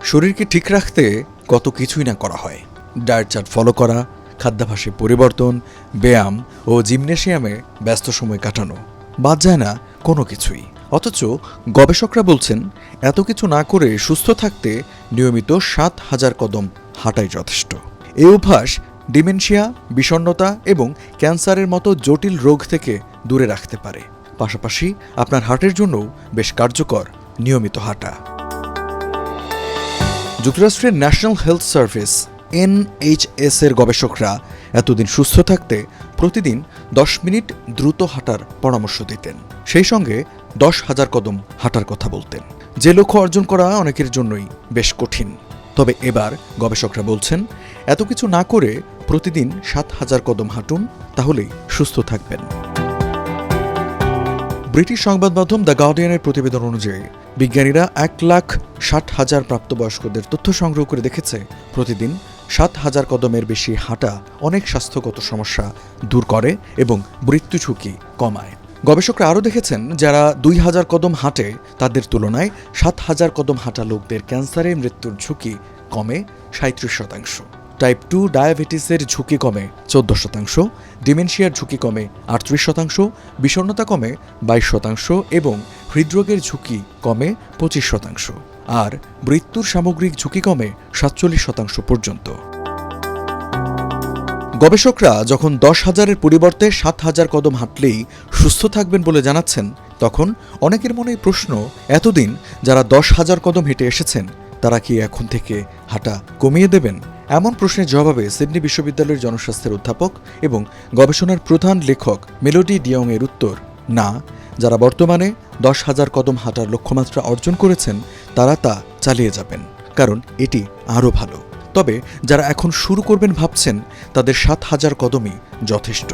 শরীরকে ঠিক রাখতে কত কিছুই না করা হয়। ডায়েট চার্ট ফলো করা, খাদ্যাভ্যাসে পরিবর্তন, ব্যায়াম ও জিমনেশিয়ামে ব্যস্ত সময় কাটানো, বাদ যায় না কোনো কিছুই। অথচ গবেষকরা বলছেন এত কিছু না করে সুস্থ থাকতে নিয়মিত ৭,০০০ কদম হাঁটাই যথেষ্ট। এই অভ্যাস ডিমেনশিয়া, বিষণ্ণতা এবং ক্যান্সারের মতো জটিল রোগ থেকে দূরে রাখতে পারে। পাশাপাশি আপনার হার্টের জন্যও বেশ কার্যকর নিয়মিত হাঁটা। যুক্তরাষ্ট্রের ন্যাশনাল হেলথ সার্ভিস NHS এর গবেষকরা এতদিন সুস্থ থাকতে প্রতিদিন ১০ মিনিট দ্রুত হাঁটার পরামর্শ দিতেন। সেই সঙ্গে ১০,০০০ কদম হাঁটার কথা বলতেন, যে লক্ষ্য অর্জন করা অনেকের জন্যই বেশ কঠিন। তবে এবার গবেষকরা বলছেন এত কিছু না করে প্রতিদিন ৭,০০০ কদম হাঁটুন, তাহলেই সুস্থ থাকবেন। ব্রিটিশ সংবাদ মাধ্যম দ্য গার্ডিয়ানের প্রতিবেদন অনুযায়ী বিজ্ঞানীরা ১,৬০,০০০ প্রাপ্তবয়স্কদের তথ্য সংগ্রহ করে দেখেছে প্রতিদিন ৭,০০০ কদমের বেশি হাঁটা অনেক স্বাস্থ্যগত সমস্যা দূর করে এবং মৃত্যু ঝুঁকি কমায়। গবেষকরা আরও দেখেছেন যারা ২,০০০ কদম হাঁটে তাদের তুলনায় ৭,০০০ কদম হাঁটা লোকদের ক্যান্সারে মৃত্যুর ঝুঁকি কমে ৩৭%, টাইপ 2 ডায়াবেটিসের ঝুঁকি কমে ১৪%, ডিমেনশিয়ার ঝুঁকি কমে ৩৮%, বিষণ্ণতা কমে ২২% এবং হৃদরোগের ঝুঁকি কমে ২৫%, আর মৃত্যুর সামগ্রিক ঝুঁকি কমে ৪৭% পর্যন্ত। গবেষকরা যখন ১০,০০০-এর পরিবর্তে ৭,০০০ কদম হাঁটলেই সুস্থ থাকবেন বলে জানাচ্ছেন, তখন অনেকের মনে প্রশ্ন, এতদিন যারা ১০,০০০ কদম হেঁটে এসেছেন তারা কি এখন থেকে হাঁটা কমিয়ে দেবেন? এমন প্রশ্নের জবাবে সিডনি বিশ্ববিদ্যালয়ের জনস্বাস্থ্যের অধ্যাপক এবং গবেষণার প্রধান লেখক মেলোডি ডিয়ং এর উত্তর, না, যারা বর্তমানে ১০,০০০ কদম হাঁটার লক্ষ্যমাত্রা অর্জন করেছেন তারা তা চালিয়ে যাবেন, কারণ এটি আরও ভালো। তবে যারা এখন শুরু করবেন ভাবছেন তাদের ৭,০০০ কদমই যথেষ্ট।